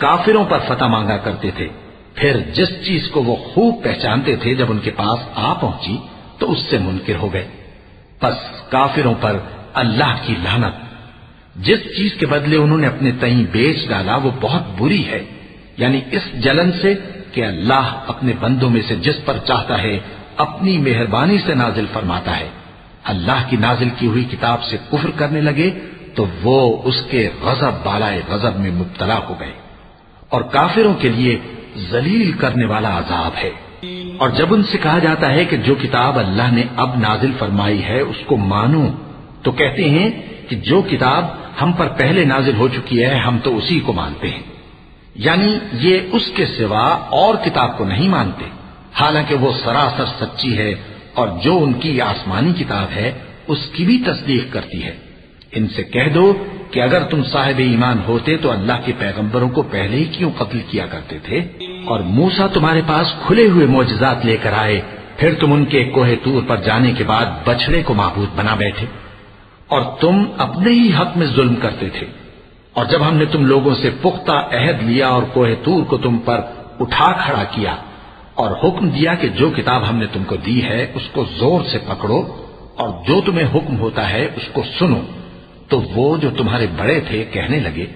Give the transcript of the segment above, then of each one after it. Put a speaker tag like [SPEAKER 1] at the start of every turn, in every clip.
[SPEAKER 1] کافروں پر فتح مانگا کرتے تھے، پھر جس چیز کو وہ خوب پہچانتے تھے جب ان کے پاس آ پہنچی تو اس سے منکر ہو گئے۔ پس کافروں پر اللہ کی لعنت۔ جس چیز کے بدلے انہوں نے اپنے تئیں بیچ ڈالا وہ بہت بری ہے، یعنی اس جلن سے کہ اللہ اپنے بندوں میں سے جس پر چاہتا ہے اپنی مہربانی سے نازل فرماتا ہے۔ اللہ کی نازل کی ہوئی کتاب سے کفر کرنے لگے تو وہ اس کے غضب بالائے غضب میں مبتلا ہو گئے، اور کافروں کے لیے ذلیل کرنے والا عذاب ہے۔ اور جب ان سے کہا جاتا ہے کہ جو کتاب اللہ نے اب نازل فرمائی ہے اس کو مانو، تو کہتے ہیں کہ جو کتاب ہم پر پہلے نازل ہو چکی ہے ہم تو اسی کو مانتے ہیں، یعنی یہ اس کے سوا اور کتاب کو نہیں مانتے، حالانکہ وہ سراسر سچی ہے، اور جو ان کی آسمانی کتاب ہے اس کی بھی تصدیق کرتی ہے۔ ان سے کہہ دو کہ اگر تم صاحب ایمان ہوتے تو اللہ کے پیغمبروں کو پہلے ہی کیوں قتل کیا کرتے تھے؟ اور موسیٰ تمہارے پاس کھلے ہوئے معجزات لے کر آئے، پھر تم ان کے کوہ طور پر جانے کے بعد بچڑے کو معبود بنا بیٹھے، اور تم اپنے ہی حق میں ظلم کرتے تھے۔ اور جب ہم نے تم لوگوں سے پختہ عہد لیا اور کوہ طور کو تم پر اٹھا کھڑا کیا اور حکم دیا کہ جو کتاب ہم نے تم کو دی ہے اس کو زور سے پکڑو اور جو تمہیں حکم ہوتا ہے اس کو سنو، تو وہ جو تمہارے بڑے تھے کہنے لگے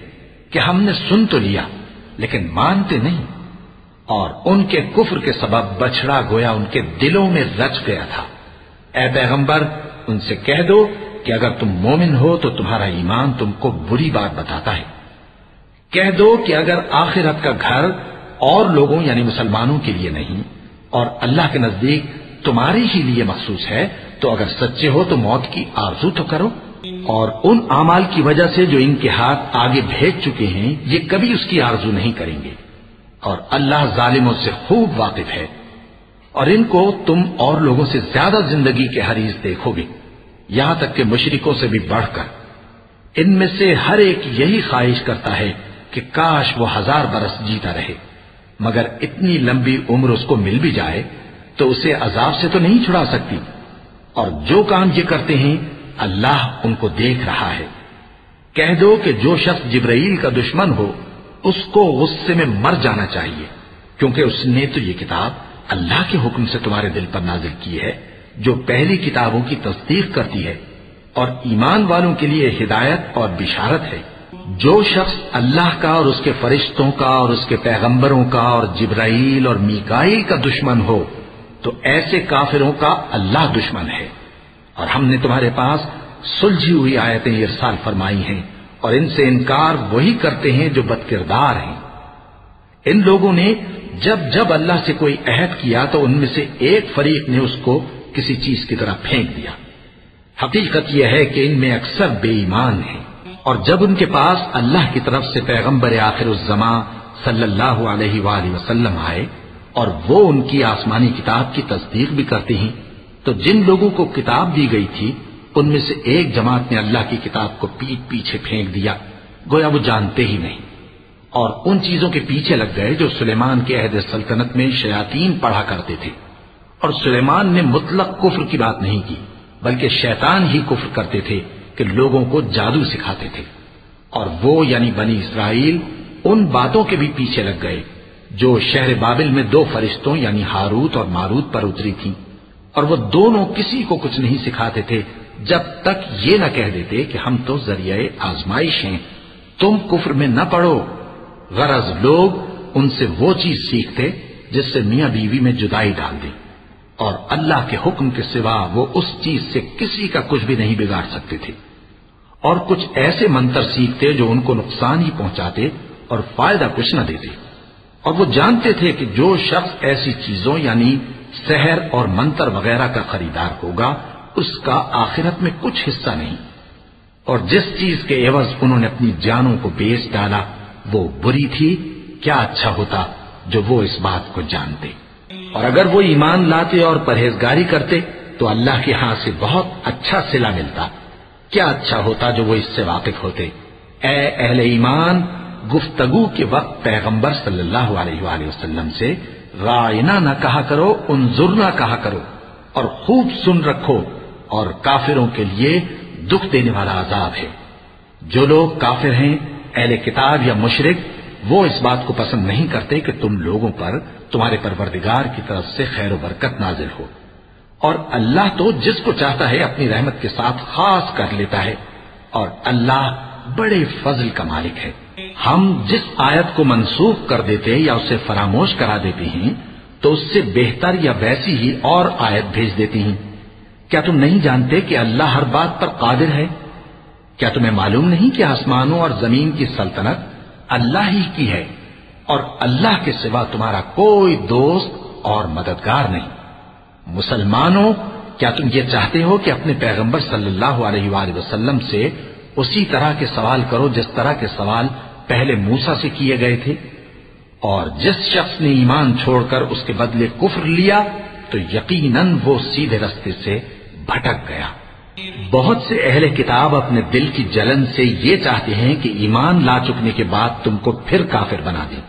[SPEAKER 1] کہ ہم نے سن تو لیا لیکن مانتے نہیں، اور ان کے کفر کے سبب بچڑا گویا ان کے دلوں میں رچ گیا تھا۔ اے پیغمبر ان سے کہہ دو کہ اگر تم مومن ہو تو تمہارا ایمان تم کو بری بات بتاتا ہے۔ کہہ دو کہ اگر آخرت کا گھر اور لوگوں یعنی مسلمانوں کے لیے نہیں اور اللہ کے نزدیک تمہارے ہی لیے مخصوص ہے تو اگر سچے ہو تو موت کی آرزو تو کرو، اور ان اعمال کی وجہ سے جو ان کے ہاتھ آگے بھیج چکے ہیں یہ کبھی اس کی آرزو نہیں کریں گے، اور اللہ ظالموں سے خوب واقف ہے۔ اور ان کو تم اور لوگوں سے زیادہ زندگی کے حریص دیکھو گے، یہاں تک کہ مشرکوں سے بھی بڑھ کر۔ ان میں سے ہر ایک یہی خواہش کرتا ہے کہ کاش وہ 1000 برس جیتا رہے، مگر اتنی لمبی عمر اس کو مل بھی جائے تو اسے عذاب سے تو نہیں چھڑا سکتی، اور جو کام یہ کرتے ہیں اللہ ان کو دیکھ رہا ہے۔ کہہ دو کہ جو شخص جبرائیل کا دشمن ہو اس کو غصے میں مر جانا چاہیے، کیونکہ اس نے تو یہ کتاب اللہ کے حکم سے تمہارے دل پر نازل کی ہے جو پہلی کتابوں کی تصدیق کرتی ہے، اور ایمان والوں کے لیے ہدایت اور بشارت ہے۔ جو شخص اللہ کا اور اس کے فرشتوں کا اور اس کے پیغمبروں کا اور جبرائیل اور میکائیل کا دشمن ہو تو ایسے کافروں کا اللہ دشمن ہے۔ اور ہم نے تمہارے پاس سلجھی ہوئی آیتیں ارسال فرمائی ہیں، اور ان سے انکار وہی کرتے ہیں جو بد کردار ہیں۔ ان لوگوں نے جب جب اللہ سے کوئی عہد کیا تو ان میں سے ایک فریق نے اس کو کسی چیز کی طرح پھینک دیا۔ حقیقت یہ ہے کہ ان میں اکثر بے ایمان ہیں، اور جب ان کے پاس اللہ کی طرف سے پیغمبر آخر الزمان صلی اللہ علیہ وآلہ وسلم آئے اور وہ ان کی آسمانی کتاب کی تصدیق بھی کرتے ہیں، تو جن لوگوں کو کتاب دی گئی تھی ان میں سے ایک جماعت نے اللہ کی کتاب کو پیٹ پیچھے پھینک دیا، گویا وہ جانتے ہی نہیں، اور ان چیزوں کے پیچھے لگ گئے جو سلیمان کے عہد سلطنت میں شیاطین پڑھا کرتے تھے۔ اور سلیمان نے مطلق کفر کی بات نہیں کی، بلکہ شیطان ہی کفر کرتے تھے کہ لوگوں کو جادو سکھاتے تھے، اور وہ یعنی بنی اسرائیل ان باتوں کے بھی پیچھے لگ گئے جو شہر بابل میں 2 فرشتوں یعنی ہاروت اور ماروت پر اتری تھی، اور وہ دونوں کسی کو کچھ نہیں سکھاتے تھے جب تک یہ نہ کہہ دیتے کہ ہم تو ذریعہ آزمائش ہیں، تم کفر میں نہ پڑو۔ غرض لوگ ان سے وہ چیز سیکھتے جس سے میاں بیوی میں جدائی ڈال دے، اور اللہ کے حکم کے سوا وہ اس چیز سے کسی کا کچھ بھی نہیں بگاڑ سکتے تھے، اور کچھ ایسے منتر سیکھتے جو ان کو نقصان ہی پہنچاتے اور فائدہ کچھ نہ دیتے، اور وہ جانتے تھے کہ جو شخص ایسی چیزوں یعنی سحر اور منتر وغیرہ کا خریدار ہوگا اس کا آخرت میں کچھ حصہ نہیں، اور جس چیز کے عوض انہوں نے اپنی جانوں کو بیچ ڈالا وہ بری تھی، کیا اچھا ہوتا جو وہ اس بات کو جانتے۔ اور اگر وہ ایمان لاتے اور پرہیزگاری کرتے تو اللہ کے ہاں سے بہت اچھا صلہ ملتا، کیا اچھا ہوتا جو وہ اس سے واقف ہوتے۔ اے اہل ایمان، گفتگو کے وقت پیغمبر صلی اللہ علیہ وآلہ وسلم سے رائنا نہ کہا کرو، انظرنا کہا کرو، اور خوب سن رکھو، اور کافروں کے لیے دکھ دینے والا عذاب ہے۔ جو لوگ کافر ہیں، اہل کتاب یا مشرک، وہ اس بات کو پسند نہیں کرتے کہ تم لوگوں پر تمہارے پروردگار کی طرف سے خیر و برکت نازل ہو، اور اللہ تو جس کو چاہتا ہے اپنی رحمت کے ساتھ خاص کر لیتا ہے، اور اللہ بڑے فضل کا مالک ہے۔ ہم جس آیت کو منسوخ کر دیتے یا اسے فراموش کرا دیتے ہیں تو اس سے بہتر یا ویسی ہی اور آیت بھیج دیتی ہیں۔ کیا تم نہیں جانتے کہ اللہ ہر بات پر قادر ہے؟ کیا تمہیں معلوم نہیں کہ آسمانوں اور زمین کی سلطنت اللہ ہی کی ہے، اور اللہ کے سوا تمہارا کوئی دوست اور مددگار نہیں؟ مسلمانوں، کیا تم یہ چاہتے ہو کہ اپنے پیغمبر صلی اللہ علیہ وآلہ وسلم سے اسی طرح کے سوال کرو جس طرح کے سوال پہلے موسیٰ سے کیے گئے تھے؟ اور جس شخص نے ایمان چھوڑ کر اس کے بدلے کفر لیا تو یقیناً وہ سیدھے رستے سے بھٹک گیا۔ بہت سے اہل کتاب اپنے دل کی جلن سے یہ چاہتے ہیں کہ ایمان لا چکنے کے بعد تم کو پھر کافر بنا دیں،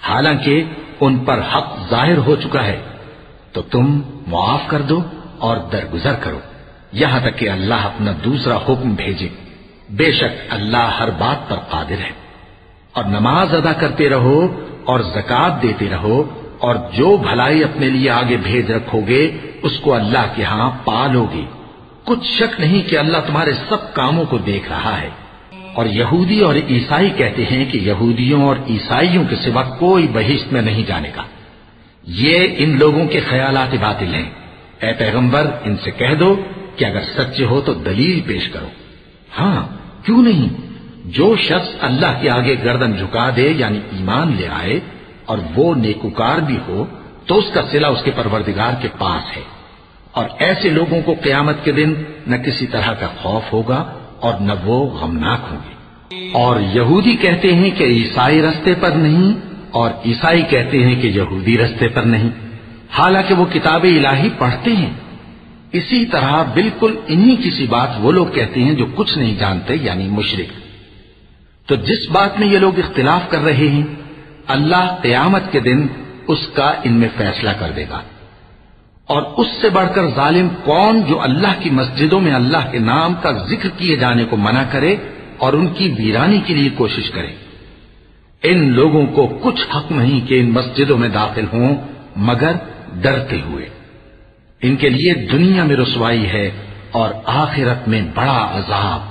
[SPEAKER 1] حالانکہ ان پر حق ظاہر ہو چکا ہے، تو تم معاف کر دو اور درگزر کرو یہاں تک کہ اللہ اپنا دوسرا حکم بھیجے۔ بے شک اللہ ہر بات پر قادر ہے۔ اور نماز ادا کرتے رہو اور زکوٰۃ دیتے رہو، اور جو بھلائی اپنے لیے آگے بھیج رکھو گے اس کو اللہ کے ہاں پالو گے۔ کچھ شک نہیں کہ اللہ تمہارے سب کاموں کو دیکھ رہا ہے۔ اور یہودی اور عیسائی کہتے ہیں کہ یہودیوں اور عیسائیوں کے سوا کوئی بہشت میں نہیں جانے گا۔ یہ ان لوگوں کے خیالات باطل ہیں۔ اے پیغمبر، ان سے کہہ دو کہ اگر سچے ہو تو دلیل پیش کرو۔ ہاں، کیوں نہیں؟ جو شخص اللہ کے آگے گردن جھکا دے یعنی ایمان لے آئے اور وہ نیکوکار بھی ہو تو اس کا صلہ اس کے پروردگار کے پاس ہے، اور ایسے لوگوں کو قیامت کے دن نہ کسی طرح کا خوف ہوگا اور نہ وہ غمناک ہوں گے۔ اور یہودی کہتے ہیں کہ عیسائی رستے پر نہیں، اور عیسائی کہتے ہیں کہ یہودی رستے پر نہیں، حالانکہ وہ کتاب الہی پڑھتے ہیں۔ اسی طرح بالکل انہی کسی بات وہ لوگ کہتے ہیں جو کچھ نہیں جانتے یعنی مشرک۔ تو جس بات میں یہ لوگ اختلاف کر رہے ہیں اللہ قیامت کے دن اس کا ان میں فیصلہ کر دے گا۔ اور اس سے بڑھ کر ظالم کون جو اللہ کی مسجدوں میں اللہ کے نام کا ذکر کیے جانے کو منع کرے اور ان کی ویرانی کے لیے کوشش کرے۔ ان لوگوں کو کچھ حق نہیں کہ ان مسجدوں میں داخل ہوں مگر ڈرتے ہوئے۔ ان کے لیے دنیا میں رسوائی ہے اور آخرت میں بڑا عذاب۔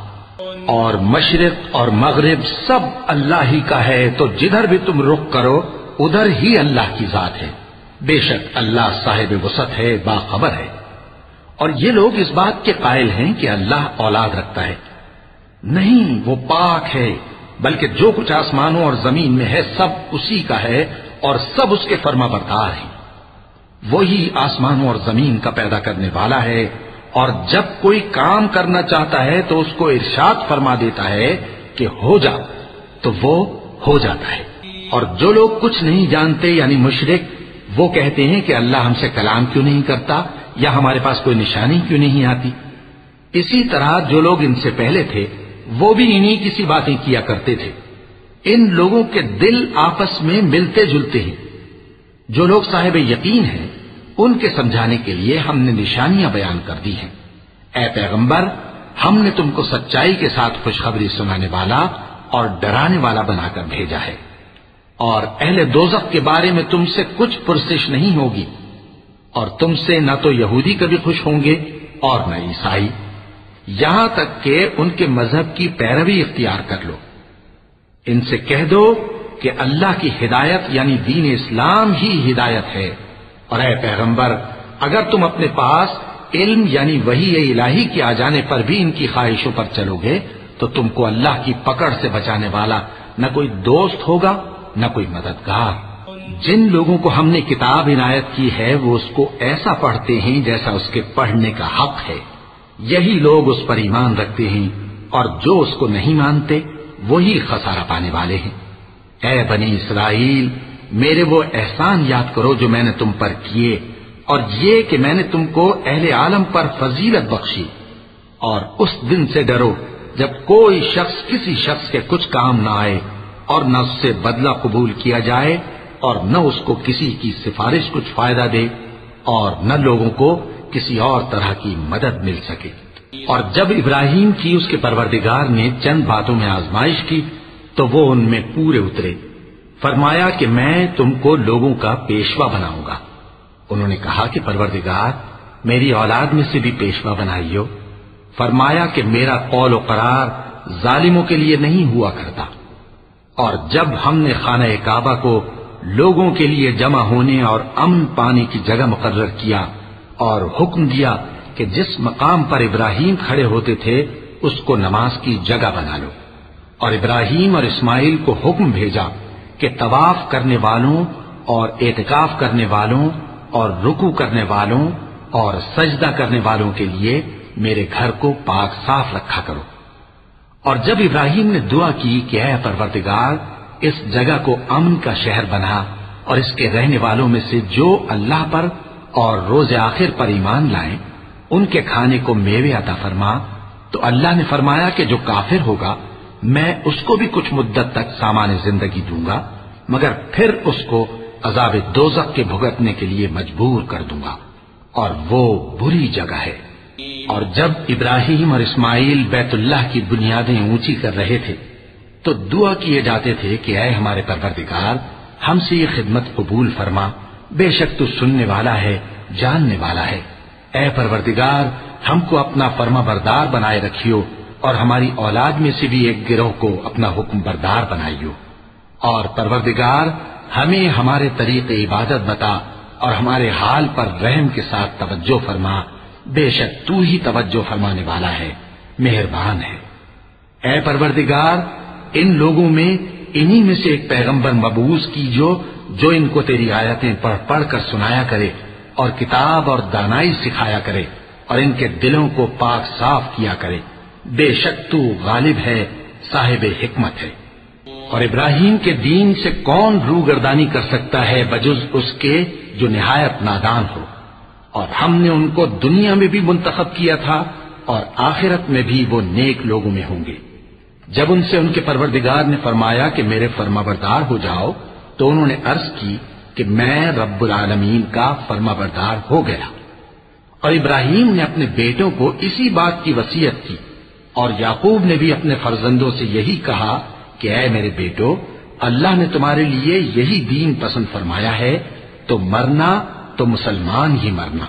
[SPEAKER 1] اور مشرق اور مغرب سب اللہ ہی کا ہے، تو جدھر بھی تم رخ کرو ادھر ہی اللہ کی ذات ہے۔ بے شک اللہ صاحب وسعت ہے، باخبر ہے۔ اور یہ لوگ اس بات کے قائل ہیں کہ اللہ اولاد رکھتا ہے۔ نہیں، وہ پاک ہے، بلکہ جو کچھ آسمانوں اور زمین میں ہے سب اسی کا ہے اور سب اس کے فرما بردار ہیں۔ وہی آسمانوں اور زمین کا پیدا کرنے والا ہے، اور جب کوئی کام کرنا چاہتا ہے تو اس کو ارشاد فرما دیتا ہے کہ ہو جا، تو وہ ہو جاتا ہے۔ اور جو لوگ کچھ نہیں جانتے یعنی مشرک، وہ کہتے ہیں کہ اللہ ہم سے کلام کیوں نہیں کرتا یا ہمارے پاس کوئی نشانی کیوں نہیں آتی۔ اسی طرح جو لوگ ان سے پہلے تھے وہ بھی انہی کسی باتیں کیا کرتے تھے۔ ان لوگوں کے دل آپس میں ملتے جلتے ہیں۔ جو لوگ صاحب یقین ہیں ان کے سمجھانے کے لیے ہم نے نشانیاں بیان کر دی ہیں۔ اے پیغمبر، ہم نے تم کو سچائی کے ساتھ خوشخبری سنانے والا اور ڈرانے والا بنا کر بھیجا ہے، اور اہل دوزخ کے بارے میں تم سے کچھ پرسش نہیں ہوگی، اور تم سے نہ تو یہودی کبھی خوش ہوں گے اور نہ عیسائی، یہاں تک کہ ان کے مذہب کی پیروی اختیار کر لو۔ ان سے کہہ دو کہ اللہ کی ہدایت یعنی دین اسلام ہی ہدایت ہے، اور اے پیغمبر اگر تم اپنے پاس علم یعنی وحی الہی کے آ جانے پر بھی ان کی خواہشوں پر چلو گے تو تم کو اللہ کی پکڑ سے بچانے والا نہ کوئی دوست ہوگا نہ کوئی مددگار۔ جن لوگوں کو ہم نے کتاب عنایت کی ہے وہ اس کو ایسا پڑھتے ہیں جیسا اس کے پڑھنے کا حق ہے، یہی لوگ اس پر ایمان رکھتے ہیں، اور جو اس کو نہیں مانتے وہی خسارہ پانے والے ہیں۔ اے بنی اسرائیل، میرے وہ احسان یاد کرو جو میں نے تم پر کیے، اور یہ کہ میں نے تم کو اہل عالم پر فضیلت بخشی، اور اس دن سے ڈرو جب کوئی شخص کسی شخص کے کچھ کام نہ آئے اور نہ اس سے بدلہ قبول کیا جائے اور نہ اس کو کسی کی سفارش کچھ فائدہ دے اور نہ لوگوں کو کسی اور طرح کی مدد مل سکے۔ اور جب ابراہیم کی اس کے پروردگار نے چند باتوں میں آزمائش کی تو وہ ان میں پورے اترے، فرمایا کہ میں تم کو لوگوں کا پیشوا بناؤں گا۔ انہوں نے کہا کہ پروردگار میری اولاد میں سے بھی پیشوا بنائیو۔ فرمایا کہ میرا قول و قرار ظالموں کے لیے نہیں ہوا کرتا۔ اور جب ہم نے خانہ کعبہ کو لوگوں کے لیے جمع ہونے اور امن پانے کی جگہ مقرر کیا اور حکم دیا کہ جس مقام پر ابراہیم کھڑے ہوتے تھے اس کو نماز کی جگہ بنا لو، اور ابراہیم اور اسماعیل کو حکم بھیجا کہ طواف کرنے والوں اور اعتکاف کرنے والوں اور رکوع کرنے والوں اور سجدہ کرنے والوں کے لیے میرے گھر کو پاک صاف رکھا کرو۔ اور جب ابراہیم نے دعا کی کہ اے پروردگار اس جگہ کو امن کا شہر بنا اور اس کے رہنے والوں میں سے جو اللہ پر اور روز آخر پر ایمان لائیں ان کے کھانے کو میوے عطا فرما، تو اللہ نے فرمایا کہ جو کافر ہوگا میں اس کو بھی کچھ مدت تک سامان زندگی دوں گا، مگر پھر اس کو عذاب دوزخ کے بھگتنے کے لیے مجبور کر دوں گا، اور وہ بری جگہ ہے۔ اور جب ابراہیم اور اسماعیل بیت اللہ کی بنیادیں اونچی کر رہے تھے تو دعا کیے جاتے تھے کہ اے ہمارے پروردگار ہم سے یہ خدمت قبول فرما، بے شک تو سننے والا ہے، جاننے والا ہے۔ اے پروردگار ہم کو اپنا فرما بردار بنائے رکھیو، اور ہماری اولاد میں سے بھی ایک گروہ کو اپنا حکم بردار بنائیو، اور پروردگار ہمیں ہمارے طریق عبادت بتا اور ہمارے حال پر رحم کے ساتھ توجہ فرما، بے شک تو ہی توجہ فرمانے والا ہے، مہربان ہے۔ اے پروردگار ان لوگوں میں انہی میں سے ایک پیغمبر مبعوث کیجو جو ان کو تیری آیتیں پڑھ پڑھ کر سنایا کرے اور کتاب اور دانائی سکھایا کرے اور ان کے دلوں کو پاک صاف کیا کرے، بے شک تو غالب ہے، صاحب حکمت ہے۔ اور ابراہیم کے دین سے کون روگردانی کر سکتا ہے بجز اس کے جو نہایت نادان ہو، اور ہم نے ان کو دنیا میں بھی منتخب کیا تھا اور آخرت میں بھی وہ نیک لوگوں میں ہوں گے۔ جب ان سے ان کے پروردگار نے فرمایا کہ میرے فرمانبردار ہو جاؤ تو انہوں نے عرض کی کہ میں رب العالمین کا فرمانبردار ہو گیا۔ اور ابراہیم نے اپنے بیٹوں کو اسی بات کی وصیت کی، اور یعقوب نے بھی اپنے فرزندوں سے یہی کہا کہ اے میرے بیٹو، اللہ نے تمہارے لیے یہی دین پسند فرمایا ہے، تو مرنا تو مسلمان ہی مرنا۔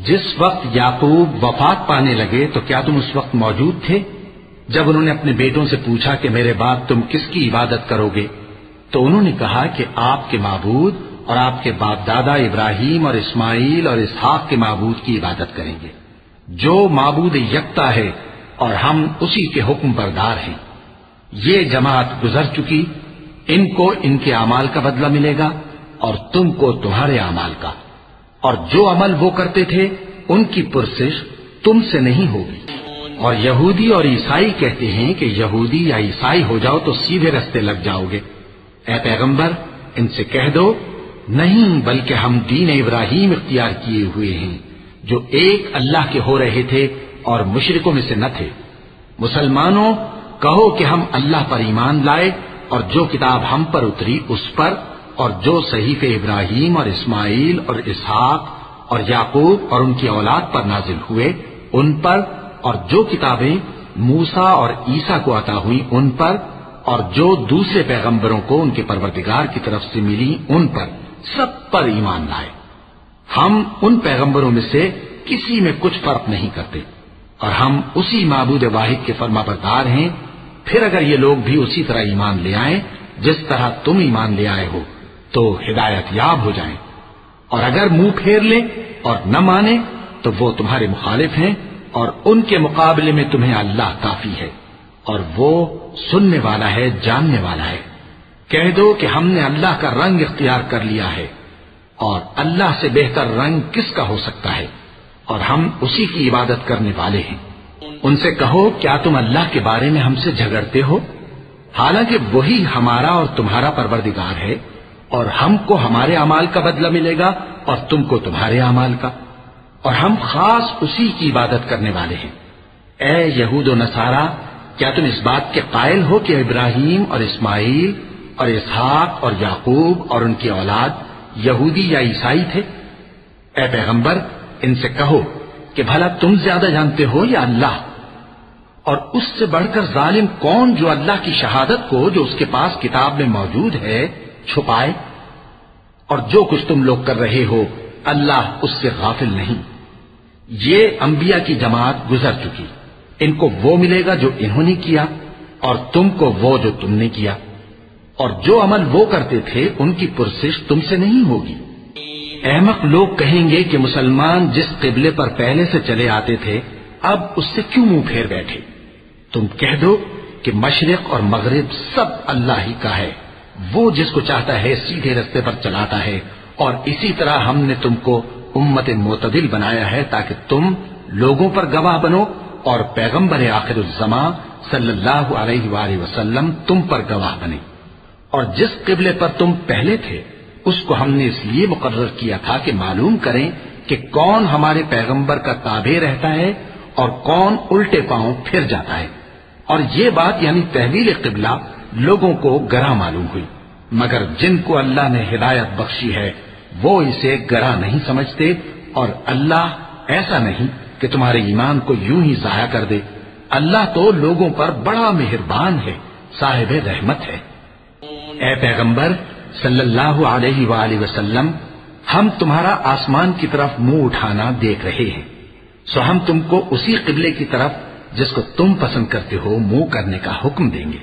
[SPEAKER 1] جس وقت یعقوب وفات پانے لگے تو کیا تم اس وقت موجود تھے جب انہوں نے اپنے بیٹوں سے پوچھا کہ میرے بعد تم کس کی عبادت کرو گے؟ تو انہوں نے کہا کہ آپ کے معبود اور آپ کے باپ دادا ابراہیم اور اسماعیل اور اسحاق کے معبود کی عبادت کریں گے، جو معبود یکتا ہے اور ہم اسی کے حکم بردار ہیں۔ یہ جماعت گزر چکی، ان کو ان کے اعمال کا بدلہ ملے گا اور تم کو تمہارے اعمال کا، اور جو عمل وہ کرتے تھے ان کی پرسش تم سے نہیں ہوگی۔ اور یہودی اور عیسائی کہتے ہیں کہ یہودی یا عیسائی ہو جاؤ تو سیدھے رستے لگ جاؤ گے۔ اے پیغمبر ان سے کہہ دو نہیں، بلکہ ہم دین ابراہیم اختیار کیے ہوئے ہیں جو ایک اللہ کے ہو رہے تھے اور مشرکوں میں سے نہ تھے۔ مسلمانوں کہو کہ ہم اللہ پر ایمان لائے اور جو کتاب ہم پر اتری اس پر، اور جو صحیفے ابراہیم اور اسماعیل اور اسحاق اور یعقوب اور ان کی اولاد پر نازل ہوئے ان پر، اور جو کتابیں موسیٰ اور عیسیٰ کو عطا ہوئی ان پر، اور جو دوسرے پیغمبروں کو ان کے پروردگار کی طرف سے ملی ان پر، سب پر ایمان لائے۔ ہم ان پیغمبروں میں سے کسی میں کچھ فرق نہیں کرتے، اور ہم اسی معبود واحد کے فرما بردار ہیں۔ پھر اگر یہ لوگ بھی اسی طرح ایمان لے آئیں جس طرح تم ایمان لے آئے ہو تو ہدایت یاب ہو جائیں، اور اگر منہ پھیر لیں اور نہ مانے تو وہ تمہارے مخالف ہیں، اور ان کے مقابلے میں تمہیں اللہ کافی ہے، اور وہ سننے والا ہے، جاننے والا ہے۔ کہہ دو کہ ہم نے اللہ کا رنگ اختیار کر لیا ہے، اور اللہ سے بہتر رنگ کس کا ہو سکتا ہے، اور ہم اسی کی عبادت کرنے والے ہیں۔ ان سے کہو کیا تم اللہ کے بارے میں ہم سے جھگڑتے ہو، حالانکہ وہی ہمارا اور تمہارا پروردگار ہے، اور ہم کو ہمارے اعمال کا بدلہ ملے گا اور تم کو تمہارے اعمال کا، اور ہم خاص اسی کی عبادت کرنے والے ہیں۔ اے یہود و نصارا، کیا تم اس بات کے قائل ہو کہ ابراہیم اور اسماعیل اور اسحاق اور یعقوب اور ان کی اولاد یہودی یا عیسائی تھے؟ اے پیغمبر ان سے کہو کہ بھلا تم زیادہ جانتے ہو یا اللہ؟ اور اس سے بڑھ کر ظالم کون جو اللہ کی شہادت کو جو اس کے پاس کتاب میں موجود ہے چھپائے؟ اور جو کچھ تم لوگ کر رہے ہو اللہ اس سے غافل نہیں۔ یہ انبیاء کی جماعت گزر چکی، ان کو وہ ملے گا جو انہوں نے کیا، اور تم کو وہ جو تم نے کیا، اور جو عمل وہ کرتے تھے ان کی پرسش تم سے نہیں ہوگی۔ احمق لوگ کہیں گے کہ مسلمان جس قبلے پر پہلے سے چلے آتے تھے اب اس سے کیوں منہ پھیر بیٹھے؟ تم کہہ دو کہ مشرق اور مغرب سب اللہ ہی کا ہے، وہ جس کو چاہتا ہے سیدھے رستے پر چلاتا ہے، اور اسی طرح ہم نے تم کو امت معتدل بنایا ہے تاکہ تم لوگوں پر گواہ بنو، اور پیغمبر آخر الزمان صلی اللہ علیہ وآلہ وسلم تم پر گواہ بنے۔ اور جس قبلے پر تم پہلے تھے اس کو ہم نے اس لیے مقرر کیا تھا کہ معلوم کریں کہ کون ہمارے پیغمبر کا تابع رہتا ہے اور کون الٹے پاؤں پھر جاتا ہے۔ اور یہ بات یعنی تحویل قبلہ لوگوں کو گراں معلوم ہوئی، مگر جن کو اللہ نے ہدایت بخشی ہے وہ اسے گراں نہیں سمجھتے، اور اللہ ایسا نہیں کہ تمہارے ایمان کو یوں ہی ضائع کر دے۔ اللہ تو لوگوں پر بڑا مہربان ہے، صاحب رحمت ہے۔ اے پیغمبر صلی اللہ علیہ وآلہ وسلم، ہم تمہارا آسمان کی طرف منہ اٹھانا دیکھ رہے ہیں، سو ہم تم کو اسی قبلے کی طرف جس کو تم پسند کرتے ہو منہ کرنے کا حکم دیں گے۔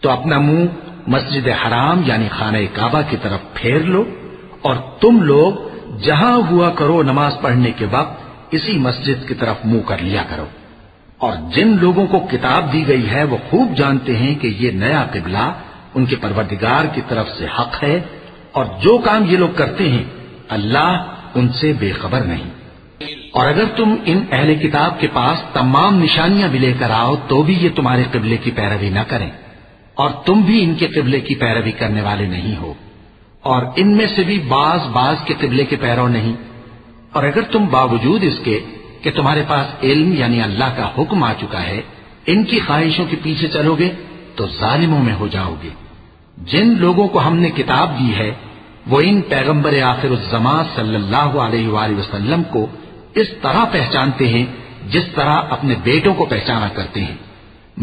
[SPEAKER 1] تو اپنا منہ مسجد حرام یعنی خانہ کعبہ کی طرف پھیر لو، اور تم لوگ جہاں ہوا کرو نماز پڑھنے کے وقت اسی مسجد کی طرف منہ کر لیا کرو۔ اور جن لوگوں کو کتاب دی گئی ہے وہ خوب جانتے ہیں کہ یہ نیا قبلہ ان کے پروردگار کی طرف سے حق ہے، اور جو کام یہ لوگ کرتے ہیں اللہ ان سے بے خبر نہیں۔ اور اگر تم ان اہل کتاب کے پاس تمام نشانیاں بھی لے کر آؤ تو بھی یہ تمہارے قبلے کی پیروی نہ کریں، اور تم بھی ان کے قبلے کی پیروی کرنے والے نہیں ہو، اور ان میں سے بھی بعض کے قبلے کے پیرو نہیں۔ اور اگر تم باوجود اس کے کہ تمہارے پاس علم یعنی اللہ کا حکم آ چکا ہے ان کی خواہشوں کے پیچھے چلو گے تو ظالموں میں ہو جاؤ گے۔ جن لوگوں کو ہم نے کتاب دی ہے وہ ان پیغمبر آخر الزمان صلی اللہ علیہ وآلہ وسلم کو اس طرح پہچانتے ہیں جس طرح اپنے بیٹوں کو پہچانا کرتے ہیں،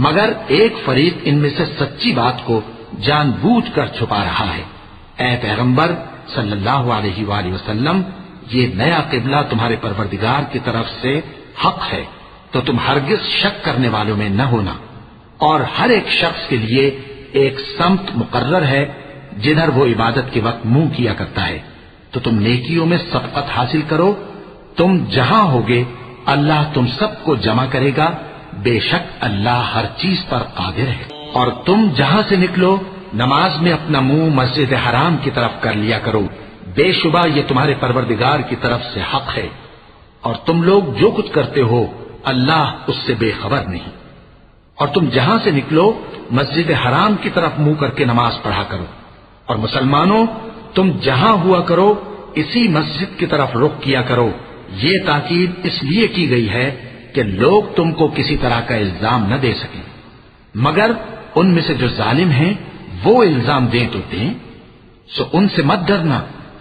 [SPEAKER 1] مگر ایک فریق ان میں سے سچی بات کو جان بوجھ کر چھپا رہا ہے۔ اے پیغمبر صلی اللہ علیہ وآلہ وسلم، یہ نیا قبلہ تمہارے پروردگار کی طرف سے حق ہے، تو تم ہرگز شک کرنے والوں میں نہ ہونا، اور ہر ایک شخص کے لیے ایک سمت مقرر ہے جدھر وہ عبادت کے وقت منہ کیا کرتا ہے، تو تم نیکیوں میں سبقت حاصل کرو۔ تم جہاں ہوگے اللہ تم سب کو جمع کرے گا، بے شک اللہ ہر چیز پر قادر ہے۔ اور تم جہاں سے نکلو نماز میں اپنا منہ مسجد حرام کی طرف کر لیا کرو، بے شبہ یہ تمہارے پروردگار کی طرف سے حق ہے، اور تم لوگ جو کچھ کرتے ہو اللہ اس سے بے خبر نہیں۔ اور تم جہاں سے نکلو مسجد حرام کی طرف منہ کر کے نماز پڑھا کرو، اور مسلمانوں تم جہاں ہوا کرو اسی مسجد کی طرف رخ کیا کرو۔ یہ تاکید اس لیے کی گئی ہے کہ لوگ تم کو کسی طرح کا الزام نہ دے سکیں، مگر ان میں سے جو ظالم ہیں وہ الزام دیں تو دیں، سو ان سے مت ڈرنا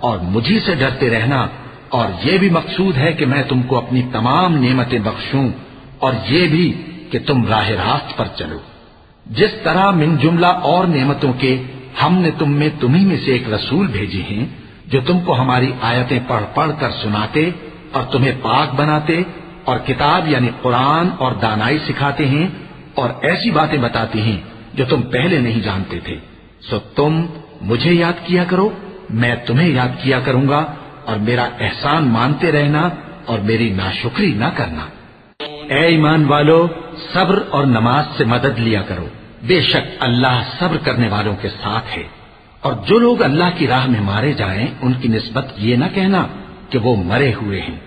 [SPEAKER 1] اور مجھی سے ڈرتے رہنا، اور یہ بھی مقصود ہے کہ میں تم کو اپنی تمام نعمتیں بخشوں، اور یہ بھی کہ تم راہ راست پر چلو۔ جس طرح من جملہ اور نعمتوں کے ہم نے تمہیں میں سے ایک رسول بھیجے ہیں جو تم کو ہماری آیتیں پڑھ پڑھ کر سناتے اور تمہیں پاک بناتے، اور کتاب یعنی قرآن اور دانائی سکھاتے ہیں، اور ایسی باتیں بتاتے ہیں جو تم پہلے نہیں جانتے تھے، سو تم مجھے یاد کیا کرو، میں تمہیں یاد کیا کروں گا، اور میرا احسان مانتے رہنا اور میری ناشکری نہ کرنا۔ اے ایمان والو، صبر اور نماز سے مدد لیا کرو، بے شک اللہ صبر کرنے والوں کے ساتھ ہے۔ اور جو لوگ اللہ کی راہ میں مارے جائیں ان کی نسبت یہ نہ کہنا کہ وہ مرے ہوئے ہیں،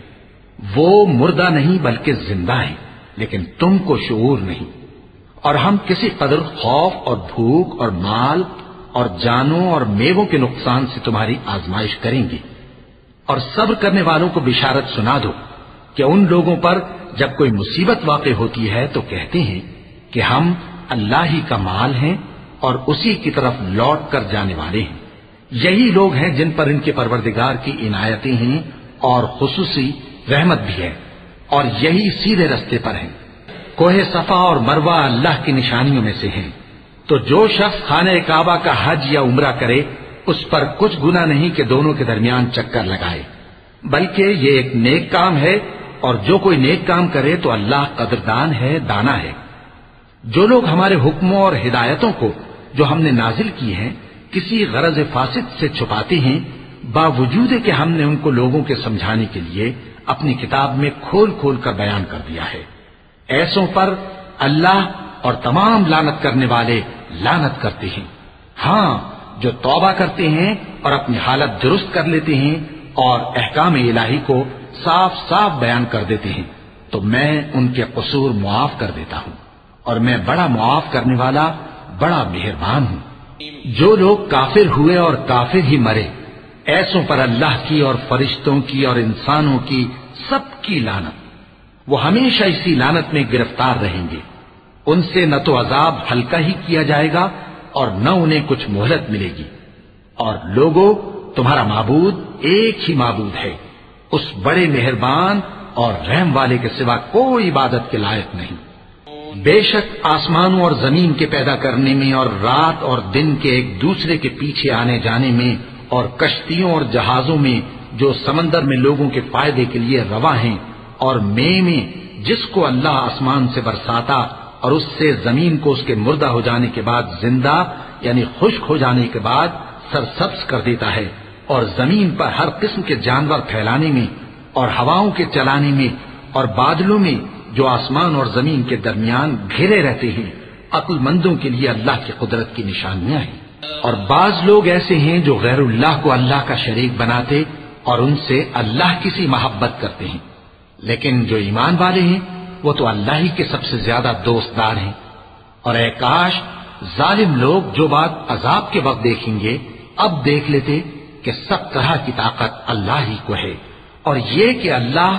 [SPEAKER 1] وہ مردہ نہیں بلکہ زندہ ہیں، لیکن تم کو شعور نہیں۔ اور ہم کسی قدر خوف اور بھوک اور مال اور جانوں اور میووں کے نقصان سے تمہاری آزمائش کریں گے، اور صبر کرنے والوں کو بشارت سنا دو کہ ان لوگوں پر جب کوئی مصیبت واقع ہوتی ہے تو کہتے ہیں کہ ہم اللہ ہی کا مال ہیں اور اسی کی طرف لوٹ کر جانے والے ہیں۔ یہی لوگ ہیں جن پر ان کے پروردگار کی عنایتیں ہیں اور خصوصی رحمت بھی ہے، اور یہی سیدھے رستے پر ہیں۔ کوہ صفا اور مروہ اللہ کی نشانیوں میں سے ہیں، تو جو شخص خانہ کعبہ کا حج یا عمرہ کرے اس پر کچھ گناہ نہیں کہ دونوں کے درمیان چکر لگائے، بلکہ یہ ایک نیک کام ہے، اور جو کوئی نیک کام کرے تو اللہ قدردان ہے، دانا ہے۔ جو لوگ ہمارے حکموں اور ہدایتوں کو جو ہم نے نازل کی ہیں کسی غرض فاسد سے چھپاتے ہیں، باوجود کہ ہم نے ان کو لوگوں کے سمجھانے کے لیے اپنی کتاب میں کھول کھول کر بیان کر دیا ہے، ایسوں پر اللہ اور تمام لعنت کرنے والے لعنت کرتے ہیں۔ ہاں، جو توبہ کرتے ہیں اور اپنی حالت درست کر لیتے ہیں اور احکام الہی کو صاف صاف بیان کر دیتے ہیں تو میں ان کے قصور معاف کر دیتا ہوں، اور میں بڑا معاف کرنے والا، بڑا مہربان ہوں۔ جو لوگ کافر ہوئے اور کافر ہی مرے، ایسوں پر اللہ کی اور فرشتوں کی اور انسانوں کی سب کی لعنت، وہ ہمیشہ اسی لعنت میں گرفتار رہیں گے۔ ان سے نہ تو عذاب ہلکا ہی کیا جائے گا اور نہ انہیں کچھ مہلت ملے گی۔ اور لوگوں، تمہارا معبود ایک ہی معبود ہے، اس بڑے مہربان اور رحم والے کے سوا کوئی عبادت کے لائق نہیں۔ بے شک آسمانوں اور زمین کے پیدا کرنے میں اور رات اور دن کے ایک دوسرے کے پیچھے آنے جانے میں اور کشتیوں اور جہازوں میں جو سمندر میں لوگوں کے فائدے کے لیے روا ہیں، اور میں جس کو اللہ آسمان سے برساتا اور اس سے زمین کو اس کے مردہ ہو جانے کے بعد زندہ یعنی خشک ہو جانے کے بعد سرسبز کر دیتا ہے، اور زمین پر ہر قسم کے جانور پھیلانے میں اور ہواؤں کے چلانے میں اور بادلوں میں جو آسمان اور زمین کے درمیان گھرے رہتے ہیں، عقل مندوں کے لیے اللہ کی قدرت کی نشانیاں ہیں۔ اور بعض لوگ ایسے ہیں جو غیر اللہ کو اللہ کا شریک بناتے اور ان سے اللہ کی سی محبت کرتے ہیں، لیکن جو ایمان والے ہیں وہ تو اللہ ہی کے سب سے زیادہ دوستدار ہیں۔ اور اے کاش ظالم لوگ جو بات عذاب کے وقت دیکھیں گے اب دیکھ لیتے کہ سب طرح کی طاقت اللہ ہی کو ہے، اور یہ کہ اللہ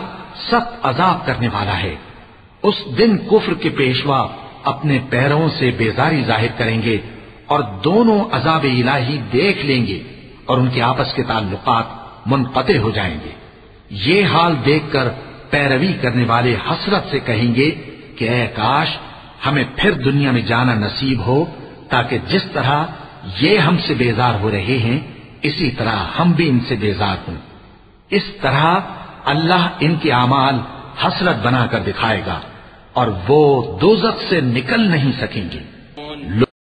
[SPEAKER 1] سخت عذاب کرنے والا ہے۔ اس دن کفر کے پیشوا اپنے پیروں سے بیزاری ظاہر کریں گے اور دونوں عذاب الہی دیکھ لیں گے اور ان کے آپس کے تعلقات منقطع ہو جائیں گے۔ یہ حال دیکھ کر پیروی کرنے والے حسرت سے کہیں گے کہ اے کاش ہمیں پھر دنیا میں جانا نصیب ہو، تاکہ جس طرح یہ ہم سے بیزار ہو رہے ہیں اسی طرح ہم بھی ان سے بیزار ہوں۔ اس طرح اللہ ان کے اعمال حسرت بنا کر دکھائے گا اور وہ دوزخ سے نکل نہیں سکیں گے۔